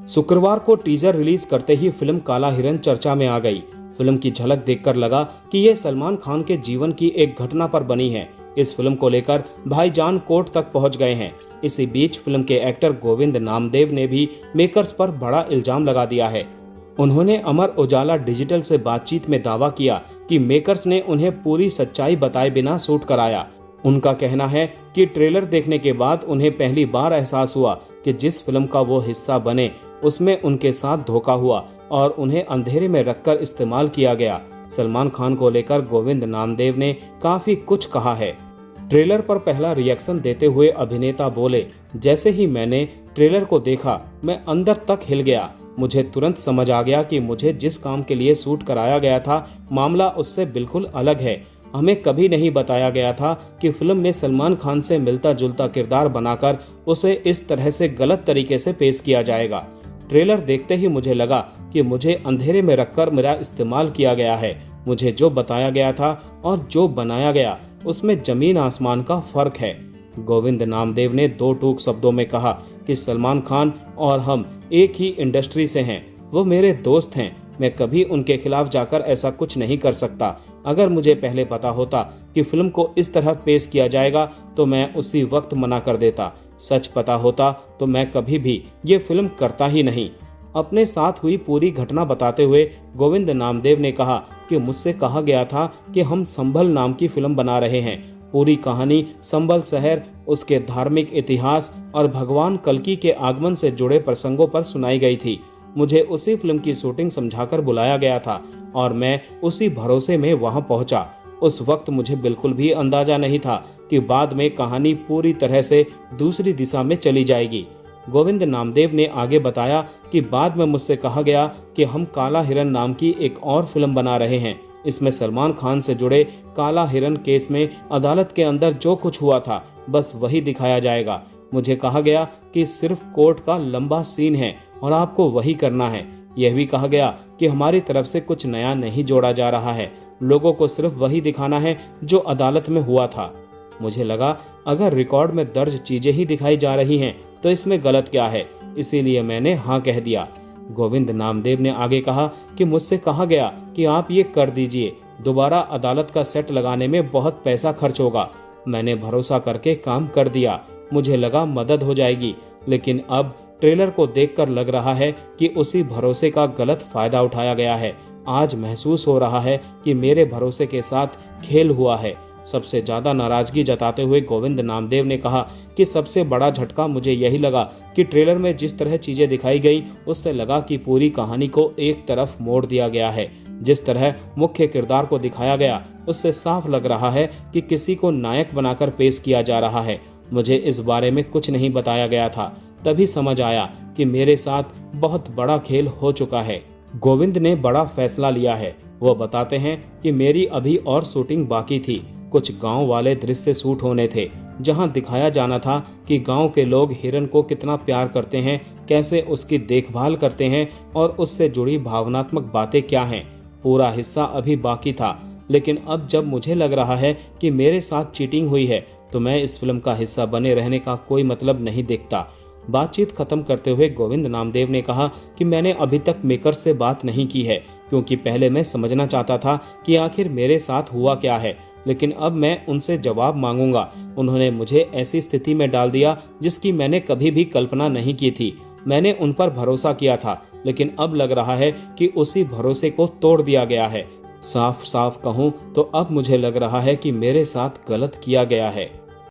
शुक्रवार को teaser release करते ही फिल्म काला हिरन चर्चा में आ गई। फिल्म की झलक देखकर लगा कि ये सलमान खान के जीवन की एक घटना पर बनी है। इस फिल्म को लेकर भाईजान कोर्ट तक पहुंच गए हैं। इसी बीच फिल्म के एक्टर गोविंद नामदेव ने भी मेकर्स पर बड़ा इल्जाम लगा दिया है। उन्होंने अमर उजाला डिजिटल से बातचीत में दावा किया कि मेकर्स ने उन्हें पूरी सच्चाई बताए बिना शूट कराया। उनका कहना है कि ट्रेलर देखने के बाद उन्हें पहली बार एहसास हुआ कि जिस फिल्म का वो हिस्सा बने उसमें उनके साथ धोखा हुआ और उन्हें अंधेरे में रखकर इस्तेमाल किया गया। सलमान खान को लेकर गोविंद नामदेव ने काफी कुछ कहा है। ट्रेलर पर पहला रिएक्शन देते हुए अभिनेता बोले, जैसे ही मैंने ट्रेलर को देखा मैं अंदर तक हिल गया। मुझे तुरंत समझ आ गया कि मुझे जिस काम के लिए शूट कराया गया था मामला उससे बिल्कुल अलग है। हमें कभी नहीं बताया गया था कि फिल्म में सलमान खान से मिलता जुलता किरदार बनाकर उसे इस तरह से गलत तरीके से पेश किया जाएगा। ट्रेलर देखते ही मुझे लगा कि मुझे अंधेरे में रखकर मेरा इस्तेमाल किया गया है। मुझे जो बताया गया था और जो बनाया गया उसमें जमीन आसमान का फर्क है। गोविंद नामदेव ने दो टूक शब्दों में कहा कि सलमान खान और हम एक ही इंडस्ट्री से हैं। वो मेरे दोस्त हैं। मैं कभी उनके खिलाफ जाकर ऐसा कुछ नहीं कर सकता। अगर मुझे पहले पता होता कि फिल्म को इस तरह पेश किया जाएगा तो मैं उसी वक्त मना कर देता। सच पता होता तो मैं कभी भी ये फिल्म करता ही नहीं। अपने साथ हुई पूरी घटना बताते हुए गोविंद नामदेव ने कहा कि मुझसे कहा गया था कि हम संभल नाम की फिल्म बना रहे हैं। पूरी कहानी संभल शहर, उसके धार्मिक इतिहास और भगवान कल्कि के आगमन से जुड़े प्रसंगों पर सुनाई गई थी। मुझे उसी फिल्म की शूटिंग समझाकर बुलाया गया था और मैं उसी भरोसे में वहां पहुंचा। उस वक्त मुझे बिल्कुल भी अंदाजा नहीं था कि बाद में कहानी पूरी तरह से दूसरी दिशा में चली जाएगी। गोविंद नामदेव ने आगे बताया कि बाद में मुझसे कहा गया कि हम काला हिरन नाम की एक और फिल्म बना रहे हैं। इसमें सलमान खान से जुड़े काला हिरन केस में अदालत के अंदर जो कुछ हुआ था बस वही दिखाया जाएगा। मुझे कहा गया कि सिर्फ कोर्ट का लंबा सीन है और आपको वही करना है। यह भी कहा गया कि हमारी तरफ से कुछ नया नहीं जोड़ा जा रहा है। लोगों को सिर्फ वही दिखाना है जो अदालत में हुआ था। मुझे लगा अगर रिकॉर्ड में दर्ज चीजें ही दिखाई जा रही हैं तो इसमें गलत क्या है, इसीलिए मैंने हाँ कह दिया। गोविंद नामदेव ने आगे कहा कि मुझसे कहा गया कि आप ये कर दीजिए, दोबारा अदालत का सेट लगाने में बहुत पैसा खर्च होगा। मैंने भरोसा करके काम कर दिया। मुझे लगा मदद हो जाएगी, लेकिन अब ट्रेलर को देखकर लग रहा है कि उसी भरोसे का गलत फायदा उठाया गया है। आज महसूस हो रहा है कि मेरे भरोसे के साथ खेल हुआ है। सबसे ज्यादा नाराजगी जताते हुए गोविंद नामदेव ने कहा कि सबसे बड़ा झटका मुझे यही लगा कि ट्रेलर में जिस तरह चीजें दिखाई गई उससे लगा कि पूरी कहानी को एक तरफ मोड़ दिया गया है। जिस तरह मुख्य किरदार को दिखाया गया उससे साफ लग रहा है कि किसी को नायक बनाकर पेश किया जा रहा है। मुझे इस बारे में कुछ नहीं बताया गया था। तभी समझ आया कि मेरे साथ बहुत बड़ा खेल हो चुका है। गोविंद ने बड़ा फैसला लिया है। वो बताते हैं कि मेरी अभी और शूटिंग बाकी थी। कुछ गांव वाले दृश्य शूट होने थे जहां दिखाया जाना था कि गांव के लोग हिरन को कितना प्यार करते हैं, कैसे उसकी देखभाल करते हैं और उससे जुड़ी भावनात्मक बातें क्या हैं। पूरा हिस्सा अभी बाकी था, लेकिन अब जब मुझे लग रहा है कि मेरे साथ चीटिंग हुई है तो मैं इस फिल्म का हिस्सा बने रहने का कोई मतलब नहीं देखता। बातचीत खत्म करते हुए गोविंद नामदेव ने कहा कि मैंने अभी तक मेकर्स से बात नहीं की है, क्योंकि पहले मैं समझना चाहता था कि आखिर मेरे साथ हुआ क्या है, लेकिन अब मैं उनसे जवाब मांगूंगा। उन्होंने मुझे ऐसी स्थिति में डाल दिया जिसकी मैंने कभी भी कल्पना नहीं की थी। मैंने उन पर भरोसा किया था, लेकिन अब लग रहा है कि उसी भरोसे को तोड़ दिया गया है। साफ साफ कहूं तो अब मुझे लग रहा है कि मेरे साथ गलत किया गया है।